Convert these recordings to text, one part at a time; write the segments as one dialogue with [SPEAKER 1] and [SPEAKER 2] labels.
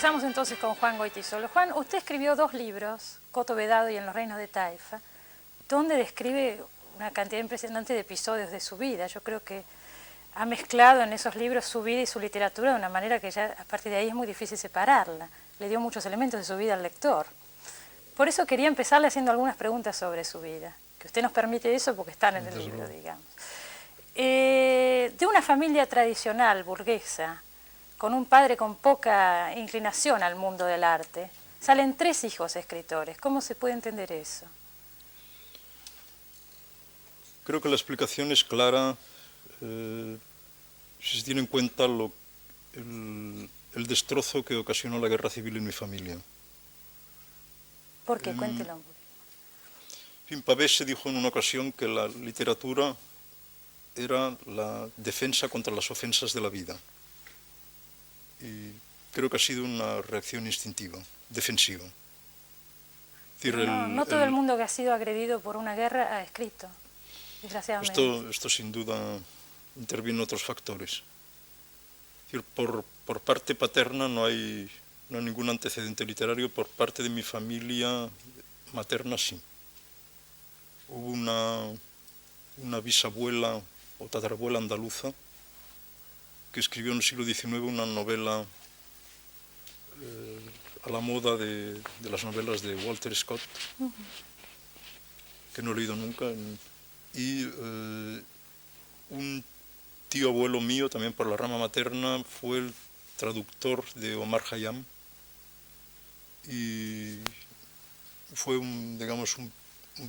[SPEAKER 1] Empezamos entonces con Juan Goytisolo. Juan, usted escribió 2 libros, Coto Vedado y En los reinos de Taifa, donde describe una cantidad impresionante de episodios de su vida. Yo creo que ha mezclado en esos libros su vida y su literatura de una manera que ya a partir de ahí es muy difícil separarla. Le dio muchos elementos de su vida al lector. Por eso quería empezarle haciendo algunas preguntas sobre su vida, que usted nos permite eso porque están en el libro, digamos. De una familia tradicional, burguesa, con un padre con poca inclinación al mundo del arte, salen 3 hijos escritores. ¿Cómo se puede entender eso?
[SPEAKER 2] Creo que la explicación es clara si se tiene en cuenta el destrozo que ocasionó la guerra civil en mi familia.
[SPEAKER 1] ¿Por qué? Cuéntelo.
[SPEAKER 2] En fin, Pavese dijo en una ocasión que la literatura era la defensa contra las ofensas de la vida. Y creo que ha sido una reacción instintiva, defensiva. Es decir,
[SPEAKER 1] no todo el mundo que ha sido agredido por una guerra ha escrito, desgraciadamente.
[SPEAKER 2] Esto sin duda interviene otros factores. Es decir, por parte paterna no hay ningún antecedente literario, por parte de mi familia materna sí. Hubo una bisabuela o tatarabuela andaluza que escribió en el siglo XIX una novela a la moda de las novelas de Walter Scott, que no he leído nunca, y un tío abuelo mío, también por la rama materna, fue el traductor de Omar Khayyam y fue un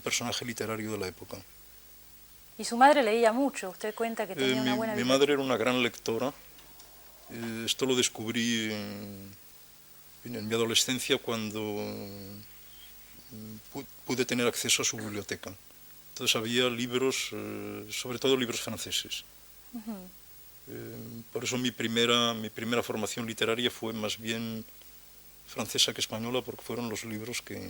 [SPEAKER 2] personaje literario de la época.
[SPEAKER 1] Y su madre leía mucho, usted cuenta que tenía una buena
[SPEAKER 2] Mi madre era una gran lectora. Esto lo descubrí en mi adolescencia cuando pude tener acceso a su biblioteca. Entonces había libros, sobre todo libros franceses. Por eso mi primera formación literaria fue más bien francesa que española, porque fueron los libros que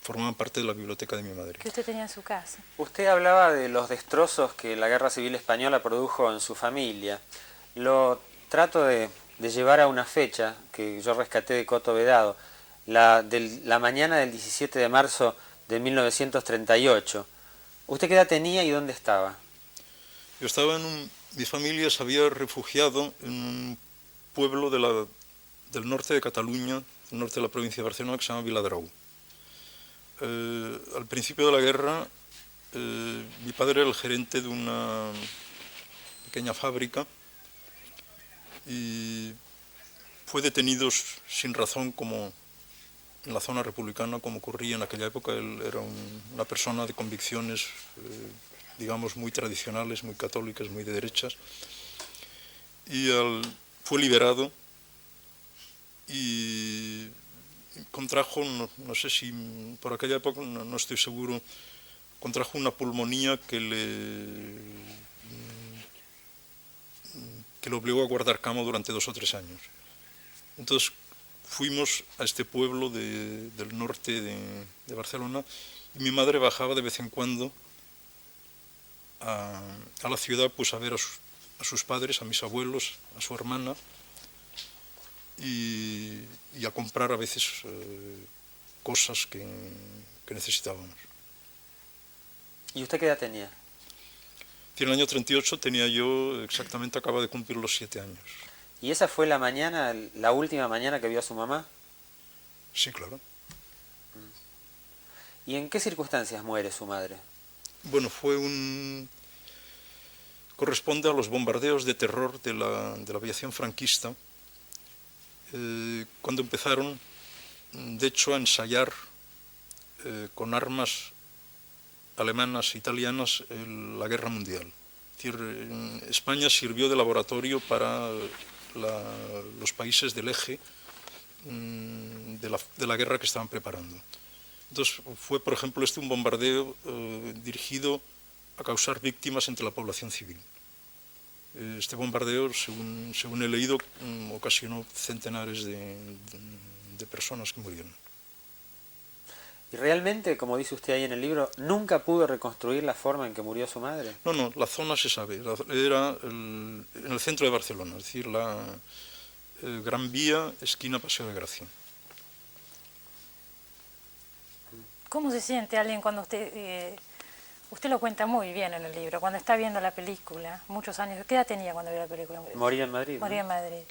[SPEAKER 2] formaban parte de la biblioteca de mi madre.
[SPEAKER 1] Que usted tenía en su casa.
[SPEAKER 3] Usted hablaba de los destrozos que la Guerra Civil Española produjo en su familia. Lo trato de llevar a una fecha que yo rescaté de Coto Vedado, la mañana del 17 de marzo de 1938. ¿Usted qué edad tenía y dónde estaba?
[SPEAKER 2] Yo estaba mi familia se había refugiado en un pueblo del norte de Cataluña, del norte de la provincia de Barcelona, que se llama Viladrau. Al principio de la guerra, mi padre era el gerente de una pequeña fábrica y fue detenido sin razón, como en la zona republicana, como ocurría en aquella época. Él era una persona de convicciones, digamos, muy tradicionales, muy católicas, muy de derechas, y fue liberado y contrajo, no sé si por aquella época, no estoy seguro, contrajo una pulmonía que lo obligó a guardar cama durante 2 o 3 años. Entonces fuimos a este pueblo del norte de Barcelona y mi madre bajaba de vez en cuando a la ciudad, pues a ver a sus padres, a mis abuelos, a su hermana, y a comprar a veces cosas que necesitábamos.
[SPEAKER 3] ¿Y usted qué edad tenía?
[SPEAKER 2] En el año 38 tenía yo, exactamente, acaba de cumplir los 7 años.
[SPEAKER 3] ¿Y esa fue la mañana, la última mañana que vio a su mamá?
[SPEAKER 2] Sí, claro.
[SPEAKER 3] ¿Y en qué circunstancias muere su madre?
[SPEAKER 2] Bueno, corresponde a los bombardeos de terror de la aviación franquista, cuando empezaron, de hecho, a ensayar con armas alemanas, italianas, la guerra mundial. Es decir, España sirvió de laboratorio para los países del eje de la guerra que estaban preparando. Entonces fue, por ejemplo, un bombardeo dirigido a causar víctimas entre la población civil. Este bombardeo, según he leído, ocasionó centenares de personas que murieron.
[SPEAKER 3] ¿Y realmente, como dice usted ahí en el libro, nunca pudo reconstruir la forma en que murió su madre?
[SPEAKER 2] No, la zona se sabe. Era en el centro de Barcelona, es decir, Gran Vía, esquina Paseo de Gracia.
[SPEAKER 1] ¿Cómo se siente alguien cuando usted lo cuenta muy bien en el libro, cuando está viendo la película, muchos años? ¿Qué edad tenía cuando vio la película?
[SPEAKER 3] Moría en Madrid.
[SPEAKER 1] Moría en Madrid.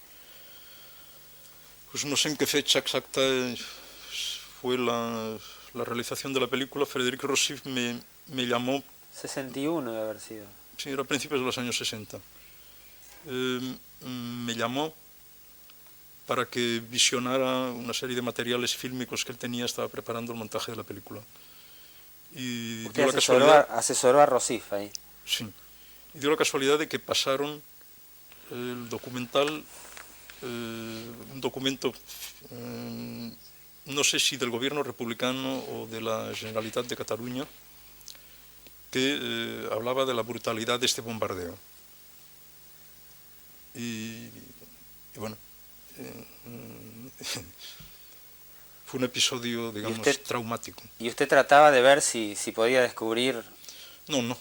[SPEAKER 2] Pues no sé en qué fecha exacta fue la realización de la película. Frédéric Rossif me llamó...
[SPEAKER 3] 61 debe haber sido.
[SPEAKER 2] Sí, era a principios de los años 60. Me llamó para que visionara una serie de materiales fílmicos que él tenía, estaba preparando el montaje de la película. Y
[SPEAKER 3] usted asesoró a Rossif ahí.
[SPEAKER 2] Sí. Y dio la casualidad de que pasaron el documental, un documento, no sé si del gobierno republicano o de la Generalitat de Cataluña, que hablaba de la brutalidad de este bombardeo. Y bueno, fue un episodio, digamos, traumático.
[SPEAKER 3] ¿Y usted trataba de ver si podía descubrir?
[SPEAKER 2] No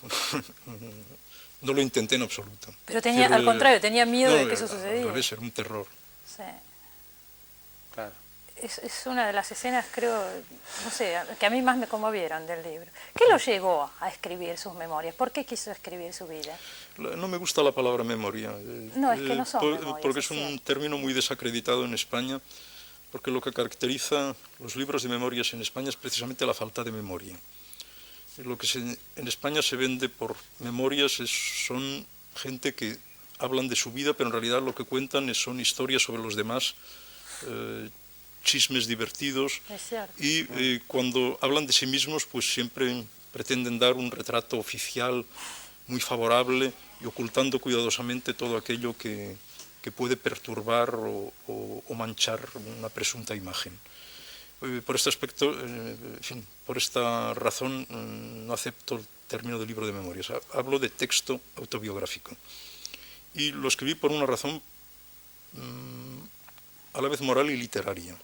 [SPEAKER 2] lo intenté en absoluto.
[SPEAKER 1] Pero al contrario, tenía miedo de que eso sucediera.
[SPEAKER 2] Al revés, era un terror.
[SPEAKER 1] Sí.
[SPEAKER 3] Claro.
[SPEAKER 1] Es una de las escenas, creo, no sé, que a mí más me conmovieron del libro. ¿Qué lo llevó a escribir sus memorias? ¿Por qué quiso escribir su vida?
[SPEAKER 2] No me gusta la palabra memoria.
[SPEAKER 1] No, es que no son memorias.
[SPEAKER 2] Porque es un término muy desacreditado en España, porque lo que caracteriza los libros de memorias en España es precisamente la falta de memoria. Lo que en España se vende por memorias son gente que hablan de su vida, pero en realidad lo que cuentan son historias sobre los demás, chismes divertidos, y cuando hablan de sí mismos pues siempre pretenden dar un retrato oficial muy favorable y ocultando cuidadosamente todo aquello que puede perturbar o manchar una presunta imagen. Por este aspecto, en fin, por esta razón no acepto el término de libro de memorias. Hablo de texto autobiográfico. Y lo escribí por una razón a la vez moral y literaria.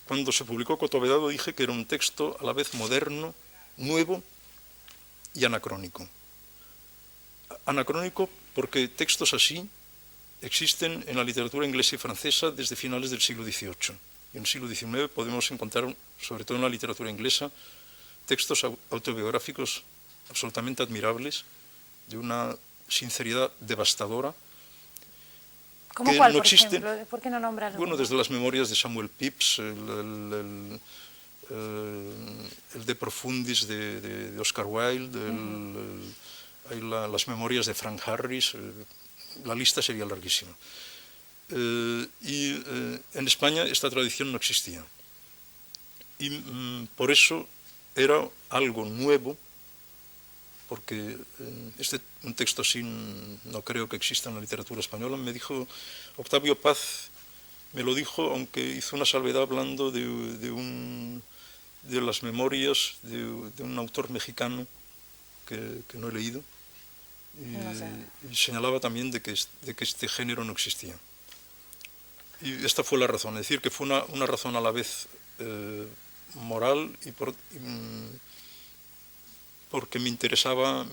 [SPEAKER 2] Cuando se publicó Coto Vedado dije que era un texto a la vez moderno, nuevo y anacrónico. Anacrónico porque textos así existen en la literatura inglesa y francesa desde finales del siglo XVIII. Y en el siglo XIX podemos encontrar, sobre todo en la literatura inglesa, textos autobiográficos absolutamente admirables, de una sinceridad devastadora.
[SPEAKER 1] ¿Cómo cuál, por ejemplo? ¿Por qué no nombra alguno?
[SPEAKER 2] Bueno, desde las memorias de Samuel Pepys, el De Profundis de Oscar Wilde, las memorias de Frank Harris, la lista sería larguísima. En España esta tradición no existía. Y por eso era algo nuevo, porque un texto así no creo que exista en la literatura española. Me dijo Octavio Paz, me lo dijo, aunque hizo una salvedad hablando de las memorias de un autor mexicano que no he leído, y señalaba también de que este género no existía. Y esta fue la razón, es decir, que fue una razón a la vez moral y porque me interesaba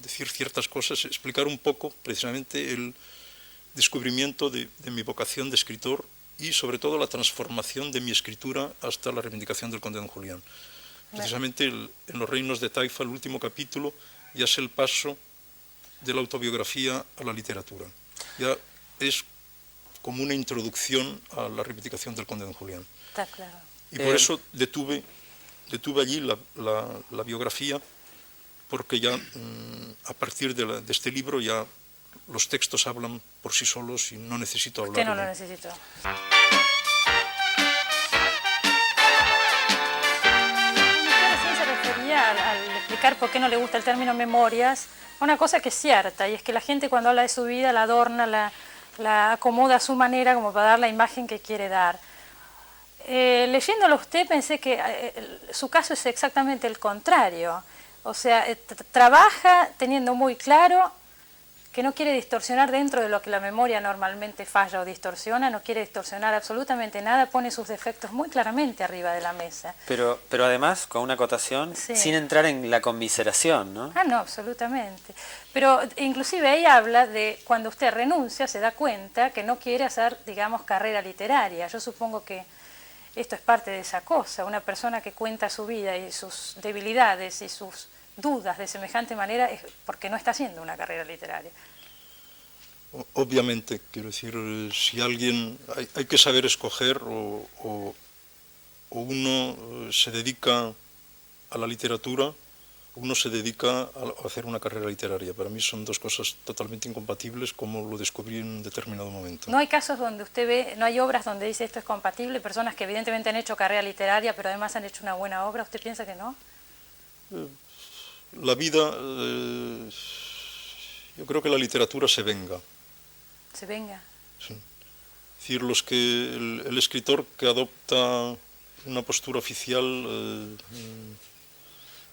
[SPEAKER 2] decir ciertas cosas, explicar un poco precisamente el descubrimiento de mi vocación de escritor y sobre todo la transformación de mi escritura hasta la reivindicación del conde don Julián. Precisamente en Los reinos de Taifa, el último capítulo, ya es el paso de la autobiografía a la literatura. Ya es como una introducción a la reivindicación del conde don Julián.
[SPEAKER 1] Está claro.
[SPEAKER 2] Y por eso detuve allí la biografía, porque ya a partir de este libro ya los textos hablan por sí solos y no necesito hablar.
[SPEAKER 1] Usted no lo necesitó. Usted se refería al explicar por qué no le gusta el término memorias, una cosa que es cierta, y es que la gente cuando habla de su vida la adorna, la acomoda a su manera como para dar la imagen que quiere dar. Leyéndolo usted pensé que su caso es exactamente el contrario, o sea, trabaja teniendo muy claro que no quiere distorsionar dentro de lo que la memoria normalmente falla o distorsiona, no quiere distorsionar absolutamente nada, pone sus defectos muy claramente arriba de la mesa.
[SPEAKER 3] Pero además, con una acotación,
[SPEAKER 1] Sí.
[SPEAKER 3] sin entrar en la conmiseración, ¿no?
[SPEAKER 1] Ah, no, absolutamente. Pero inclusive ahí habla de cuando usted renuncia, se da cuenta que no quiere hacer, digamos, carrera literaria. Yo supongo que esto es parte de esa cosa. Una persona que cuenta su vida y sus debilidades y sus dudas de semejante manera es porque no está haciendo una carrera literaria.
[SPEAKER 2] Obviamente, quiero decir, si alguien, hay que saber escoger o uno se dedica a la literatura, uno se dedica a hacer una carrera literaria. Para mí son dos cosas totalmente incompatibles, como lo descubrí en un determinado momento.
[SPEAKER 1] No hay casos donde usted ve, no hay obras donde dice esto es compatible, personas que evidentemente han hecho carrera literaria, pero además han hecho una buena obra, ¿usted piensa que no?
[SPEAKER 2] La vida, yo creo que la literatura se venga.
[SPEAKER 1] Se venga.
[SPEAKER 2] Sí. Es decir, el escritor que adopta una postura oficial,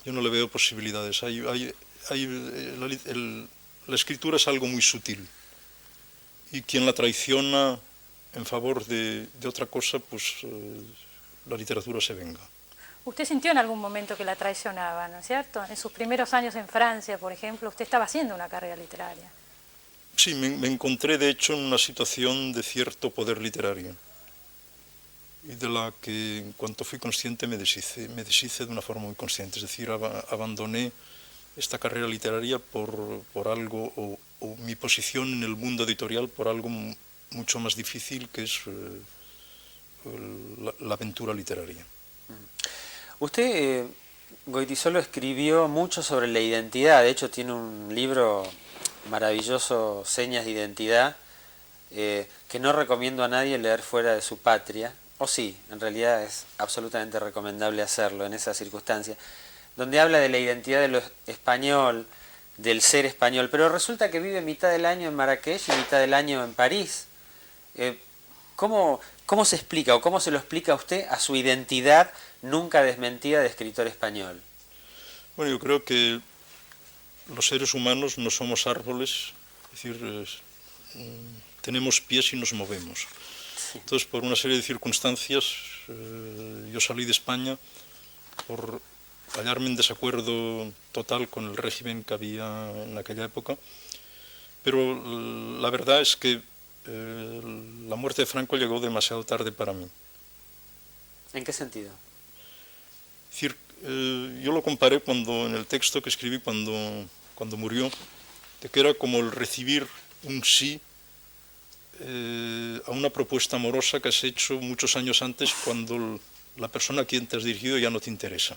[SPEAKER 2] yo no le veo posibilidades. La escritura es algo muy sutil y quien la traiciona en favor de otra cosa, pues la literatura se venga.
[SPEAKER 1] Usted sintió en algún momento que la traicionaba, ¿no es cierto? En sus primeros años en Francia, por ejemplo, usted estaba haciendo una carrera literaria.
[SPEAKER 2] Sí, me encontré de hecho en una situación de cierto poder literario y de la que en cuanto fui consciente me deshice de una forma muy consciente, es decir, abandoné esta carrera literaria por algo, o mi posición en el mundo editorial por algo mucho más difícil, que es la aventura literaria.
[SPEAKER 3] Usted, Goytisolo, escribió mucho sobre la identidad. De hecho, tiene un libro maravilloso, Señas de Identidad, que no recomiendo a nadie leer fuera de su patria. O sí, en realidad es absolutamente recomendable hacerlo en esas circunstancias, donde habla de la identidad de lo español, del ser español, pero resulta que vive mitad del año en Marrakech y mitad del año en París. ¿Cómo se explica o cómo se lo explica a usted a su identidad nunca desmentida de escritor español?
[SPEAKER 2] Bueno, yo creo que los seres humanos no somos árboles, es decir, tenemos pies y nos movemos.
[SPEAKER 3] Sí.
[SPEAKER 2] Entonces, por una serie de circunstancias, yo salí de España por hallarme en desacuerdo total con el régimen que había en aquella época, pero la verdad es que la muerte de Franco llegó demasiado tarde para mí.
[SPEAKER 3] ¿En qué sentido?
[SPEAKER 2] Es decir, yo lo comparé en el texto que escribí cuando murió, de que era como el recibir un sí a una propuesta amorosa que has hecho muchos años antes, cuando la persona a quien te has dirigido ya no te interesa.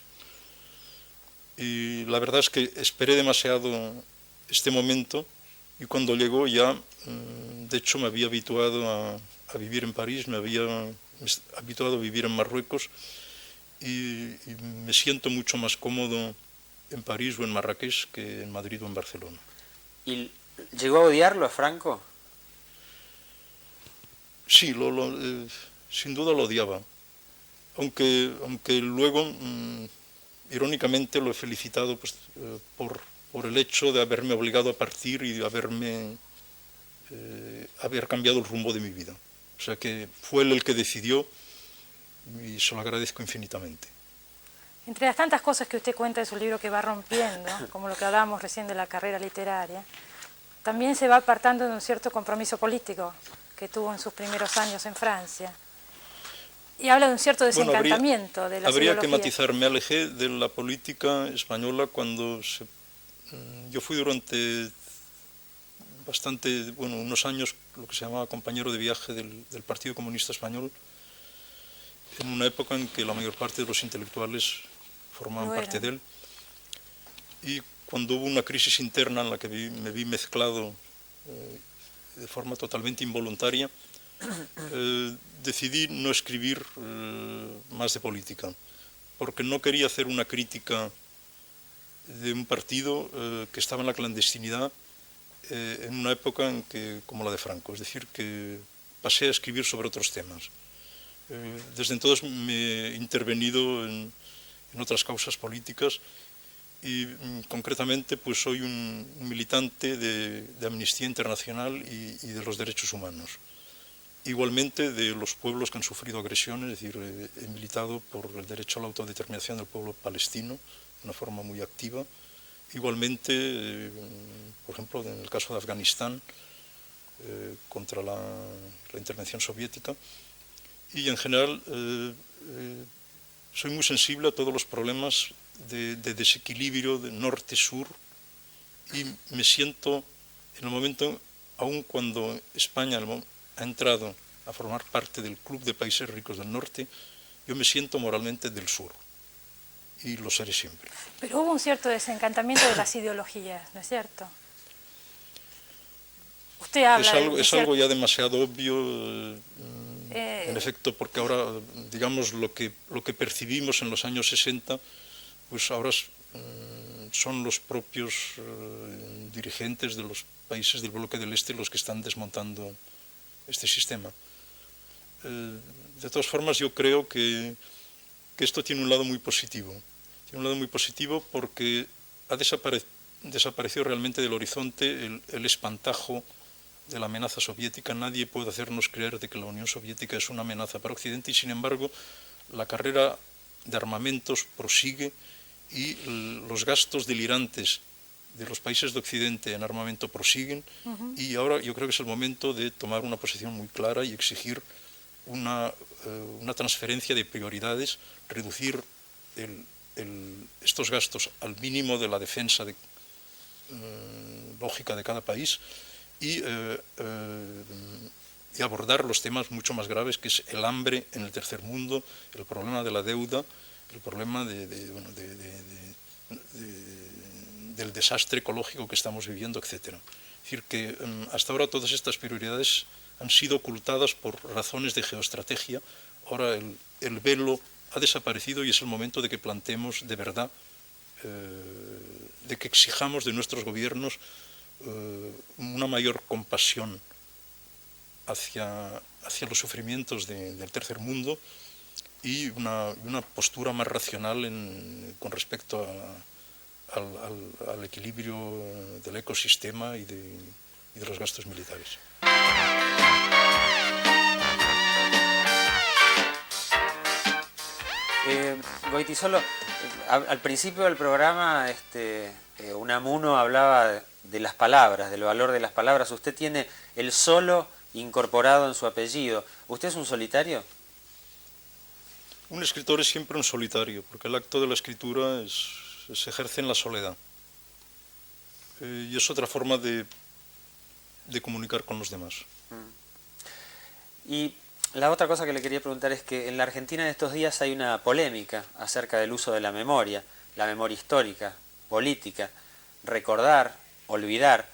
[SPEAKER 2] Y la verdad es que esperé demasiado este momento, y cuando llegó ya, de hecho me había habituado a vivir en París, me había habituado a vivir en Marruecos, y me siento mucho más cómodo en París o en Marrakech que en Madrid o en Barcelona.
[SPEAKER 3] ¿Y llegó a odiarlo a Franco?
[SPEAKER 2] Sí, sin duda lo odiaba, aunque luego, irónicamente, lo he felicitado pues, por el hecho de haberme obligado a partir y de haber cambiado el rumbo de mi vida. O sea que fue él el que decidió, y se lo agradezco infinitamente.
[SPEAKER 1] Entre las tantas cosas que usted cuenta en su libro que va rompiendo, como lo que hablábamos recién de la carrera literaria, también se va apartando de un cierto compromiso político que tuvo en sus primeros años en Francia. Y habla de un cierto desencantamiento de la
[SPEAKER 2] Habría que
[SPEAKER 1] ideología.
[SPEAKER 2] matizar. Me alejé de la política española cuando yo fui durante unos años lo que se llamaba compañero de viaje del Partido Comunista Español, en una época en que la mayor parte de los intelectuales formaban parte de él. Y cuando hubo una crisis interna en la que me vi mezclado de forma totalmente involuntaria, decidí no escribir más de política, porque no quería hacer una crítica de un partido que estaba en la clandestinidad en una época como la de Franco, es decir, que pasé a escribir sobre otros temas. Desde entonces me he intervenido en otras causas políticas, y concretamente pues soy un militante de Amnistía Internacional y de los derechos humanos. Igualmente de los pueblos que han sufrido agresiones, es decir, he militado por el derecho a la autodeterminación del pueblo palestino de una forma muy activa. Igualmente, por ejemplo, en el caso de Afganistán, contra la intervención soviética. Y en general soy muy sensible a todos los problemas de desequilibrio de norte-sur y me siento en el momento, aun cuando España ha entrado a formar parte del Club de Países Ricos del Norte, yo me siento moralmente del sur y lo seré siempre.
[SPEAKER 1] Pero hubo un cierto desencantamiento de las ideologías, ¿no es cierto? Usted habla
[SPEAKER 2] es algo ya demasiado obvio, en efecto, porque ahora, digamos, lo que percibimos en los años 60, pues ahora son los propios dirigentes de los países del bloque del Este los que están desmontando este sistema. De todas formas, yo creo que esto tiene un lado muy positivo. Tiene un lado muy positivo porque ha desaparecido realmente del horizonte el espantajo de la amenaza soviética. Nadie puede hacernos creer de que la Unión Soviética es una amenaza para Occidente y, sin embargo, la carrera de armamentos prosigue y los gastos delirantes de los países de Occidente en armamento prosiguen. Y ahora yo creo que es el momento de tomar una posición muy clara y exigir una transferencia de prioridades, reducir estos gastos al mínimo de la defensa lógica de cada país y abordar los temas mucho más graves, que es el hambre en el tercer mundo, el problema de la deuda, el problema del desastre ecológico que estamos viviendo, etc. Es decir, que hasta ahora todas estas prioridades han sido ocultadas por razones de geoestrategia. Ahora el velo ha desaparecido y es el momento de que planteemos de verdad, de que exijamos de nuestros gobiernos una mayor compasión hacia los sufrimientos del tercer mundo y una postura más racional con respecto al equilibrio del ecosistema y de los gastos militares.
[SPEAKER 3] Goytisolo, al principio del programa Unamuno hablaba de las palabras, del valor de las palabras. Usted tiene el solo incorporado en su apellido. ¿Usted es un solitario?
[SPEAKER 2] Un escritor es siempre un solitario, porque el acto de la escritura se ejerce en la soledad. Y es otra forma de comunicar con los demás.
[SPEAKER 3] Y la otra cosa que le quería preguntar es que en la Argentina en estos días hay una polémica acerca del uso de la memoria histórica, política, recordar, olvidar.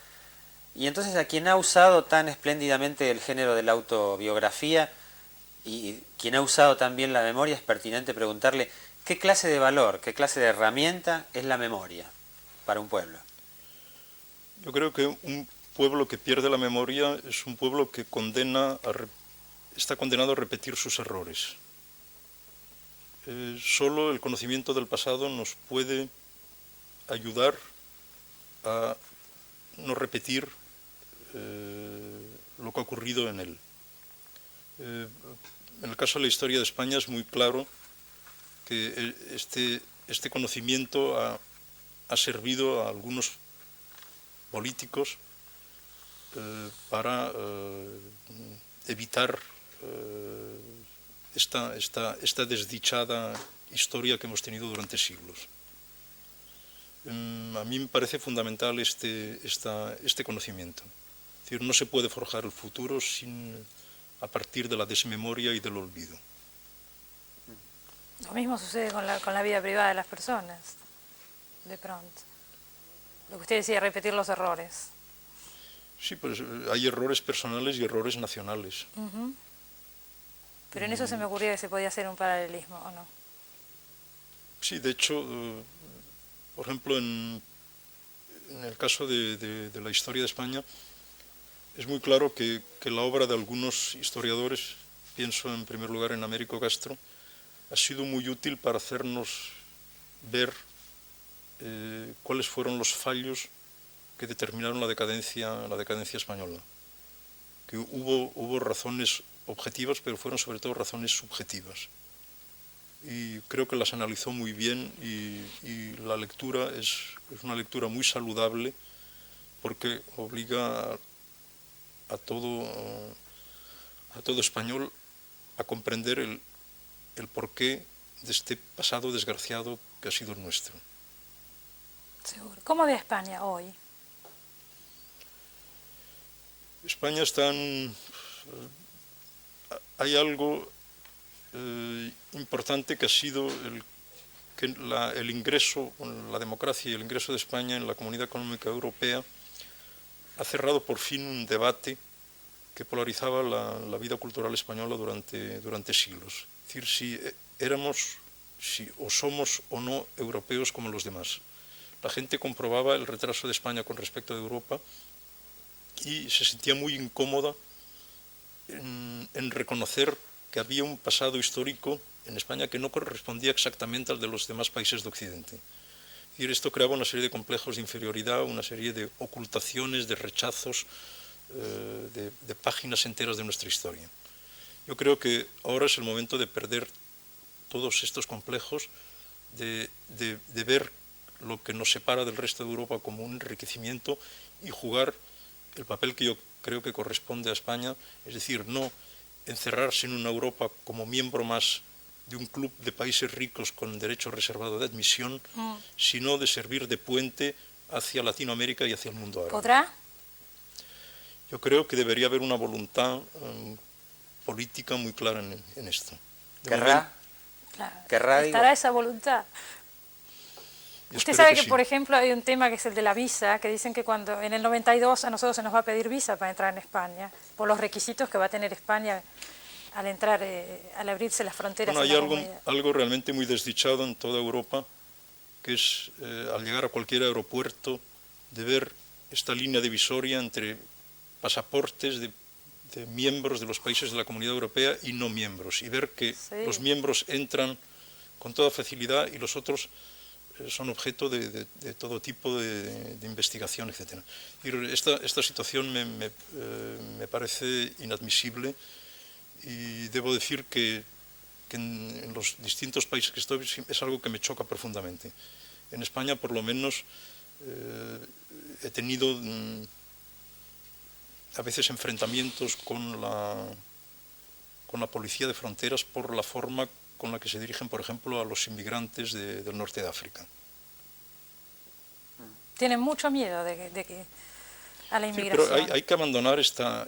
[SPEAKER 3] Y entonces a quien ha usado tan espléndidamente el género de la autobiografía y quien ha usado también la memoria, es pertinente preguntarle qué clase de valor, qué clase de herramienta es la memoria para un pueblo.
[SPEAKER 2] Yo creo que un pueblo que pierde la memoria es un pueblo que está condenado a repetir sus errores. Solo el conocimiento del pasado nos puede ayudar a no repetir lo que ha ocurrido en él. En el caso de la historia de España es muy claro que este conocimiento ha servido a algunos políticos para evitar esta desdichada historia que hemos tenido durante siglos. A mí me parece fundamental este conocimiento. Es decir, no se puede forjar el futuro a partir de la desmemoria y del olvido.
[SPEAKER 1] Lo mismo sucede con la vida privada de las personas, de pronto. Lo que usted decía, repetir los errores.
[SPEAKER 2] Sí, pues hay errores personales y errores nacionales.
[SPEAKER 1] Pero en eso se me ocurría que se podía hacer un paralelismo, ¿o no?
[SPEAKER 2] Sí, de hecho, por ejemplo, en el caso de la historia de España, es muy claro que la obra de algunos historiadores, pienso en primer lugar en Américo Castro, ha sido muy útil para hacernos ver cuáles fueron los fallos que determinaron la decadencia española. Que hubo razones objetivas, pero fueron sobre todo razones subjetivas. Y creo que las analizó muy bien y la lectura es una lectura muy saludable porque obliga a todo español a comprender el porqué de este pasado desgraciado que ha sido el nuestro.
[SPEAKER 1] Seguro. ¿Cómo ve España hoy?
[SPEAKER 2] España está hay algo importante que ha sido el ingreso, la democracia y el ingreso de España en la Comunidad Económica Europea ha cerrado por fin un debate que polarizaba la vida cultural española durante siglos. Es decir, si somos o no europeos como los demás. La gente comprobaba el retraso de España con respecto de Europa y se sentía muy incómoda en reconocer que había un pasado histórico en España que no correspondía exactamente al de los demás países de Occidente. Es decir, esto creaba una serie de complejos de inferioridad, una serie de ocultaciones, de rechazos, de páginas enteras de nuestra historia. Yo creo que ahora es el momento de perder todos estos complejos, de ver lo que nos separa del resto de Europa como un enriquecimiento y jugar el papel que yo creo que corresponde a España, es decir, no encerrarse en una Europa como miembro más de un club de países ricos con derecho reservado de admisión, sino de servir de puente hacia Latinoamérica y hacia el mundo árabe.
[SPEAKER 1] ¿Podrá?
[SPEAKER 2] Yo creo que debería haber una voluntad política muy clara en esto.
[SPEAKER 3] ¿Querrá?
[SPEAKER 1] Claro. ¿Estará esa voluntad? Usted sabe que, por ejemplo, hay un tema que es el de la visa, que dicen que cuando en el 92 a nosotros se nos va a pedir visa para entrar en España, por los requisitos que va a tener España al entrar, al abrirse las fronteras.
[SPEAKER 2] Bueno, hay algo realmente muy desdichado en toda Europa, que es al llegar a cualquier aeropuerto de ver esta línea divisoria entre pasaportes de miembros de los países de la Comunidad Europea y no miembros, y ver que los miembros entran con toda facilidad y los otros son objeto de todo tipo de investigación, etc. Esta situación me parece inadmisible y debo decir que en los distintos países que estoy es algo que me choca profundamente. En España, por lo menos, he tenido a veces enfrentamientos con la policía de fronteras por la forma con la que se dirigen, por ejemplo, a los inmigrantes del norte de África.
[SPEAKER 1] Tienen mucho miedo a la inmigración.
[SPEAKER 2] Sí, pero hay que abandonar esta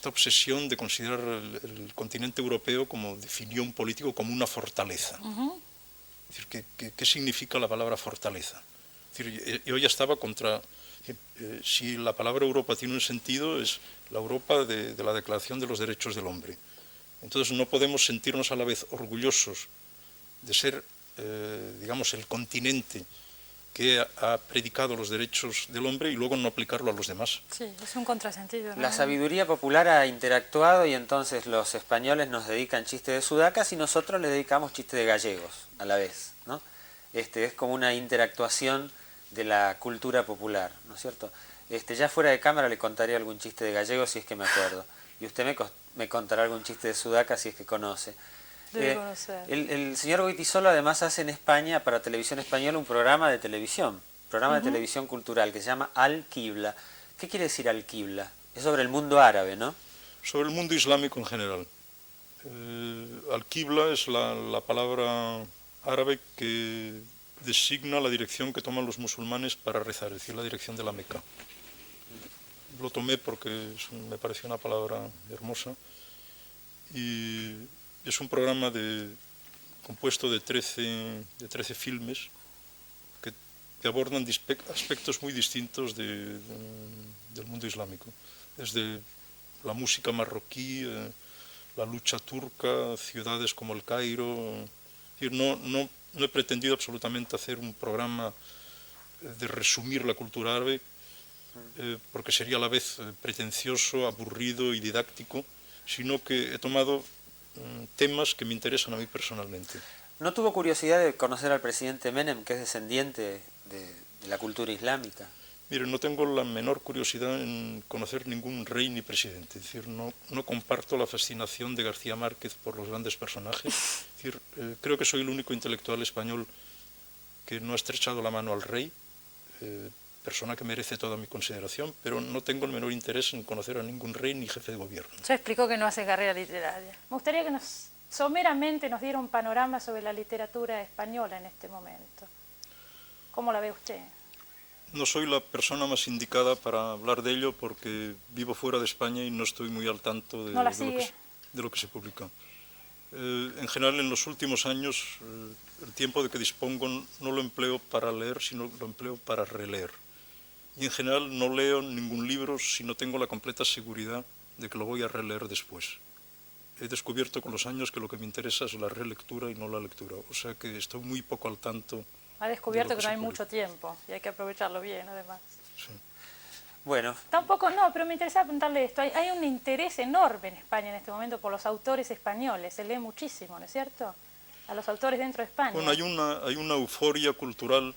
[SPEAKER 2] obsesión de considerar el continente europeo, como definió un político, como una fortaleza. Es decir, ¿qué significa la palabra fortaleza? Es decir, yo ya estaba contra... si la palabra Europa tiene un sentido, es la Europa de la Declaración de los Derechos del Hombre. Entonces no podemos sentirnos a la vez orgullosos de ser, digamos, el continente que ha predicado los derechos del hombre y luego no aplicarlo a los demás.
[SPEAKER 1] Sí, es un contrasentido, ¿no?
[SPEAKER 3] La sabiduría popular ha interactuado y entonces los españoles nos dedican chistes de sudacas y nosotros le dedicamos chistes de gallegos a la vez, ¿no? Es como una interactuación de la cultura popular, ¿no es cierto? Ya fuera de cámara le contaré algún chiste de gallego si es que me acuerdo. Y usted me contará algún chiste de sudaca si es que conoce. El señor Goytisolo además hace en España, para Televisión Española, un programa de televisión, de televisión cultural que se llama Al-Qibla. ¿Qué quiere decir Al-Qibla? Es sobre el mundo árabe, ¿no?
[SPEAKER 2] Sobre el mundo islámico en general. Al-Qibla es la palabra árabe que designa la dirección que toman los musulmanes para rezar, es decir, la dirección de la Meca. Lo tomé porque me pareció una palabra hermosa y es un programa compuesto de 13 filmes que abordan aspectos muy distintos del mundo islámico, desde la música marroquí, la lucha turca, ciudades como el Cairo. No he pretendido absolutamente hacer un programa de resumir la cultura árabe, porque sería a la vez pretencioso, aburrido y didáctico, sino que he tomado temas que me interesan a mí personalmente.
[SPEAKER 3] ¿No tuvo curiosidad de conocer al presidente Menem, que es descendiente de la cultura islámica?
[SPEAKER 2] Mire, no tengo la menor curiosidad en conocer ningún rey ni presidente. Es decir, no comparto la fascinación de García Márquez por los grandes personajes. Es decir, creo que soy el único intelectual español que no ha estrechado la mano al rey, persona que merece toda mi consideración, pero no tengo el menor interés en conocer a ningún rey ni jefe de gobierno.
[SPEAKER 1] Ya explicó que no hace carrera literaria. Me gustaría que someramente nos diera un panorama sobre la literatura española en este momento. ¿Cómo la ve usted?
[SPEAKER 2] No soy la persona más indicada para hablar de ello porque vivo fuera de España y no estoy muy al tanto de,
[SPEAKER 1] ¿No la
[SPEAKER 2] de lo que se publica. En general, en los últimos años, el tiempo de que dispongo no lo empleo para leer, sino lo empleo para releer. Y en general no leo ningún libro si no tengo la completa seguridad de que lo voy a releer después. He descubierto con los años que lo que me interesa es la relectura y no la lectura. O sea que estoy muy poco al tanto.
[SPEAKER 1] Ha descubierto que no hay
[SPEAKER 2] publica.
[SPEAKER 1] mucho tiempo y hay que aprovecharlo bien, además.
[SPEAKER 2] Sí.
[SPEAKER 3] Bueno,
[SPEAKER 1] Tampoco, no, pero me interesaba preguntarle esto. Hay un interés enorme en España en este momento por los autores españoles. Se lee muchísimo, ¿no es cierto? A los autores dentro de España.
[SPEAKER 2] Bueno, hay una euforia cultural,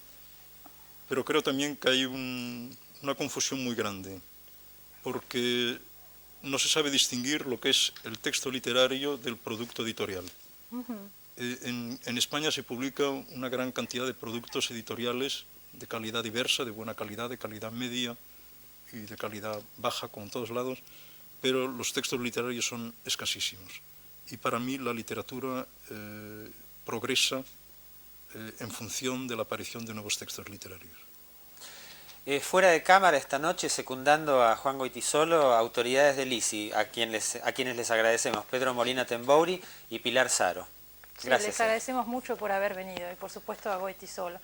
[SPEAKER 2] pero creo también que hay una confusión muy grande, porque no se sabe distinguir lo que es el texto literario del producto editorial. En España se publica una gran cantidad de productos editoriales de calidad diversa, de buena calidad, de calidad media y de calidad baja, como en todos lados, pero los textos literarios son escasísimos. Y para mí la literatura progresa en función de la aparición de nuevos textos literarios.
[SPEAKER 3] Fuera de cámara esta noche, secundando a Juan Goytisolo, autoridades del ISI, a quienes les agradecemos, Pedro Molina Tembouri y Pilar Saro.
[SPEAKER 1] Sí,
[SPEAKER 3] Gracias.
[SPEAKER 1] les agradecemos mucho por haber venido y por supuesto a Goytisolo.